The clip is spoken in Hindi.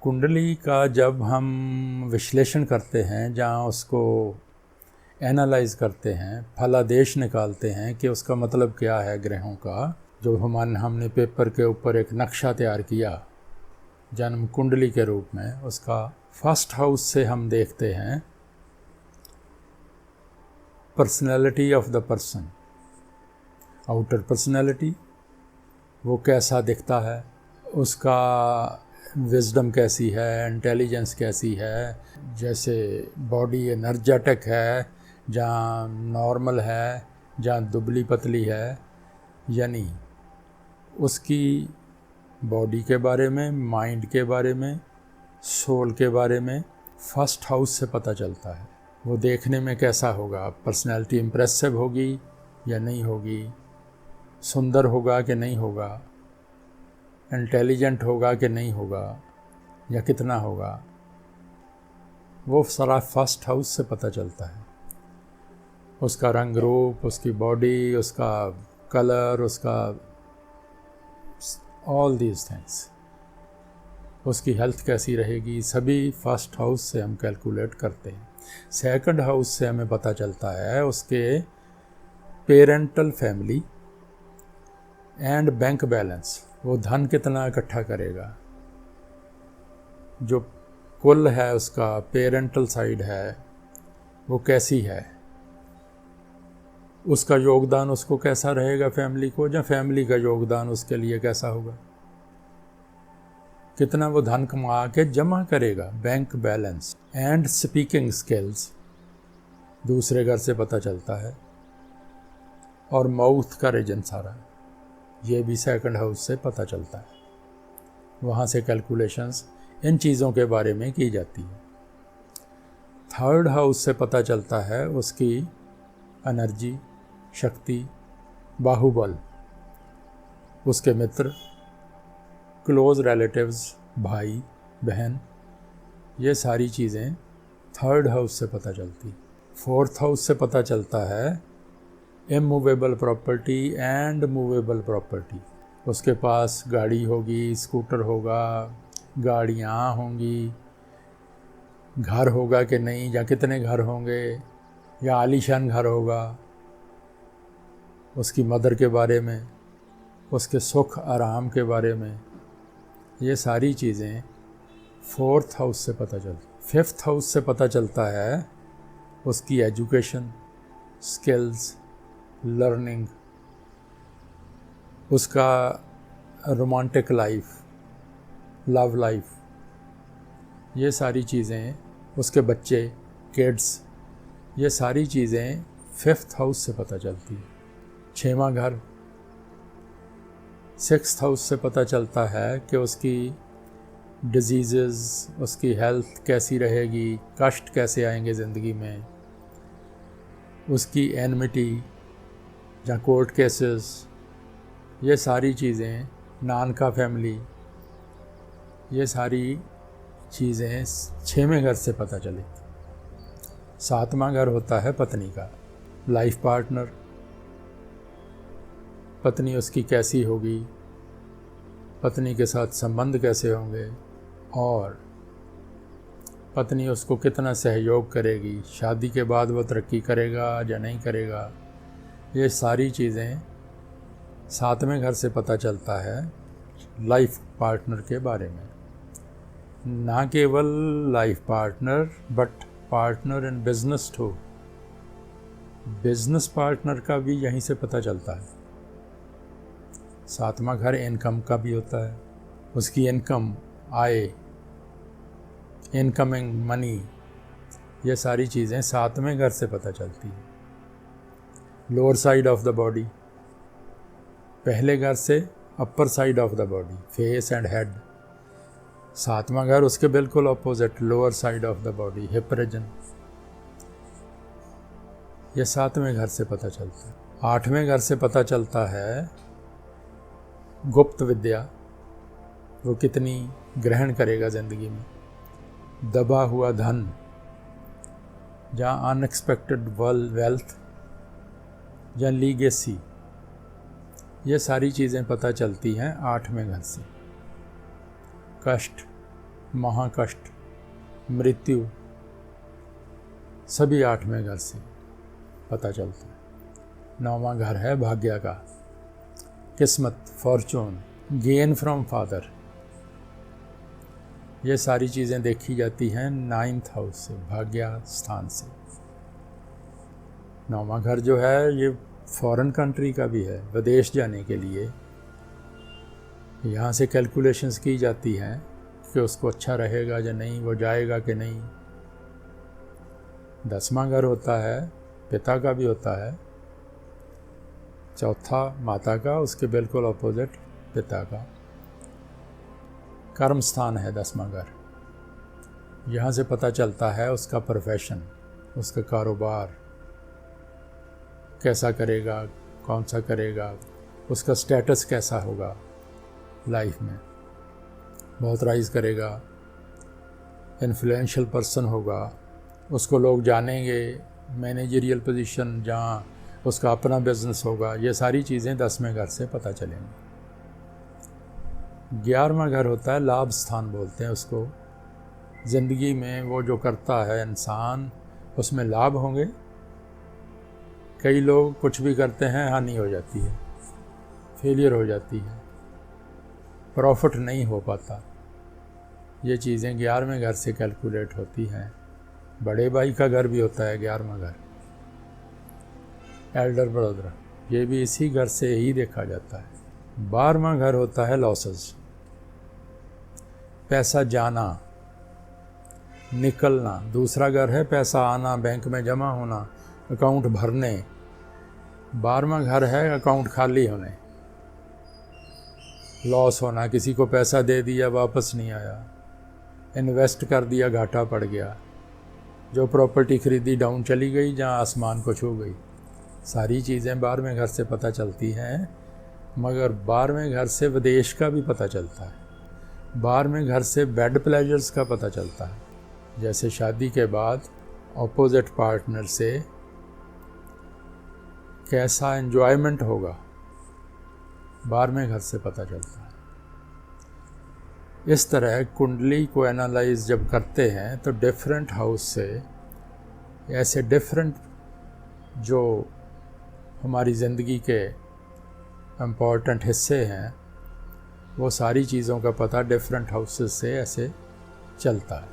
कुंडली का जब हम विश्लेषण करते हैं, जहाँ उसको एनालाइज करते हैं, फलादेश निकालते हैं कि उसका मतलब क्या है ग्रहों का, जो हमने पेपर के ऊपर एक नक्शा तैयार किया जन्म कुंडली के रूप में, उसका फर्स्ट हाउस से हम देखते हैं personality of the person, outer personality, वो कैसा दिखता है, उसका विजडम कैसी है, इंटेलिजेंस कैसी है, जैसे बॉडी एनर्जेटिक है, जहाँ नॉर्मल है, जहाँ दुबली पतली है, यानी उसकी बॉडी के बारे में, माइंड के बारे में, सोल के बारे में फर्स्ट हाउस से पता चलता है। वो देखने में कैसा होगा, पर्सनैलिटी इम्प्रेसिव होगी या नहीं होगी, सुंदर होगा कि नहीं होगा, इंटेलिजेंट होगा कि नहीं होगा, या कितना होगा, वो सारा फर्स्ट हाउस से पता चलता है। उसका रंग रूप, उसकी बॉडी, उसका कलर, उसका ऑल दीज थिंग्स, उसकी हेल्थ कैसी रहेगी, सभी फर्स्ट हाउस से हम कैलकुलेट करते हैं। सेकंड हाउस से हमें पता चलता है उसके parental family and bank balance, वो धन कितना इकट्ठा करेगा, जो कुल है उसका पेरेंटल साइड है वो कैसी है, उसका योगदान उसको कैसा रहेगा फैमिली को, या फैमिली का योगदान उसके लिए कैसा होगा, कितना वो धन कमा के जमा करेगा, bank balance and speaking skills दूसरे घर से पता चलता है, और माउथ का रीजन सारा ये भी सेकंड हाउस से पता चलता है। वहाँ से कैलकुलेशंस इन चीज़ों के बारे में की जाती है। थर्ड हाउस से पता चलता है उसकी एनर्जी, शक्ति, बाहुबल, उसके मित्र, क्लोज रिलेटिव्स, भाई बहन, ये सारी चीज़ें थर्ड हाउस से पता चलती। फोर्थ हाउस से पता चलता है immovable property and movable property, उसके पास गाड़ी होगी, स्कूटर होगा, गाड़ियाँ होंगी, घर होगा कि नहीं, या कितने घर होंगे, या आलीशान घर होगा, उसकी मदर के बारे में, उसके सुख आराम के बारे में, ये सारी चीज़ें फोर्थ हाउस से पता चलती। फिफ्थ हाउस से पता चलता है उसकी एजुकेशन, स्किल्स, लर्निंग, उसका रोमांटिक लाइफ, लव लाइफ, ये सारी चीज़ें, उसके बच्चे, किड्स, ये सारी चीज़ें फिफ्थ हाउस से पता चलती है। छठवां घर, सिक्स्थ हाउस से पता चलता है कि उसकी डिजीज़, उसकी हेल्थ कैसी रहेगी, कष्ट कैसे आएंगे ज़िंदगी में, उसकी एनमिटी या कोर्ट केसेस, ये सारी चीज़ें, नानका फैमिली, ये सारी चीज़ें छठवें घर से पता चली। सातवां घर होता है पत्नी का, लाइफ पार्टनर, पत्नी उसकी कैसी होगी, पत्नी के साथ संबंध कैसे होंगे, और पत्नी उसको कितना सहयोग करेगी, शादी के बाद वो तरक्की करेगा या नहीं करेगा, ये सारी चीज़ें सातवें घर से पता चलता है लाइफ पार्टनर के बारे में। ना केवल life partner but partner in business too, business partner का भी यहीं से पता चलता है। सातवां घर इनकम का भी होता है, उसकी इनकम, आय, इनकमिंग मनी, ये सारी चीज़ें सातवें घर से पता चलती है। Lower side of the body, पहले घर से upper side of the body, face and head. सातवां घर उसके बिल्कुल opposite, lower side of the body, hip region, ये सातवें घर से पता चलता है। आठवें घर से पता चलता है गुप्त विद्या, वो कितनी ग्रहण करेगा ज़िंदगी में, दबा हुआ धन, जहाँ अनएक्सपेक्टेड वेल्थ या लीगेसी, ये सारी चीज़ें पता चलती हैं आठवें घर से। कष्ट, महाकष्ट, मृत्यु सभी 8वें घर से पता चलता है। 9वां घर है भाग्य का, किस्मत, फॉर्चून, गेन फ्रॉम फादर। ये सारी चीज़ें देखी जाती हैं 9th हाउस से, भाग्य स्थान से। 9वां घर जो है ये फॉरेन कंट्री का भी है, विदेश जाने के लिए। यहाँ से कैलकुलेशंस की जाती हैं कि उसको अच्छा रहेगा या नहीं, वो जाएगा कि नहीं। 10वां घर होता है, पिता का भी होता है। चौथा माता का, उसके बिल्कुल अपोजिट पिता का। कर्म स्थान है 10वां घर। यहाँ से पता चलता है उसका प्रोफेशन, उसका कारोबार कैसा करेगा, कौन सा करेगा, उसका स्टेटस कैसा होगा लाइफ में। बहुत राइज़ करेगा, इन्फ्लुएंशियल पर्सन होगा, उसको लोग जानेंगे, मैनेजरियल पोजीशन, जहाँ उसका अपना बिजनेस होगा। ये सारी चीज़ें 10वें घर से पता चलेंगी। 11वां घर होता है लाभ स्थान, बोलते हैं उसको। ज़िंदगी में वो जो करता है इंसान, उसमें लाभ होंगे। कई लोग कुछ भी करते हैं, हानि हो जाती है, फेलियर हो जाती है, प्रॉफिट नहीं हो पाता। ये चीज़ें 11वें घर से कैलकुलेट होती हैं। बड़े भाई का घर भी होता है 11वां घर, एल्डर ब्रदर, ये भी इसी घर से ही देखा जाता है। 12वां घर होता है लॉसेस, पैसा जाना, निकलना। दूसरा घर है पैसा आना, बैंक में जमा होना, अकाउंट भरने। 12वां घर है अकाउंट खाली होने, लॉस होना, किसी को पैसा दे दिया वापस नहीं आया, इन्वेस्ट कर दिया घाटा पड़ गया, जो प्रॉपर्टी खरीदी डाउन चली गई, जहाँ आसमान को छू गई। सारी चीज़ें 12वें घर से पता चलती हैं। मगर 12वें घर से विदेश का भी पता चलता है। 12वें घर से बेड प्लेजर्स का पता चलता है, जैसे शादी के बाद ऑपोजिट पार्टनर से कैसा एंजॉयमेंट होगा, 12वें घर से पता चलता है। इस तरह कुंडली को एनालाइज जब करते हैं तो डिफरेंट हाउस से ऐसे डिफरेंट जो हमारी ज़िंदगी के इम्पॉर्टेंट हिस्से हैं, वो सारी चीज़ों का पता डिफरेंट हाउसेस से ऐसे चलता है।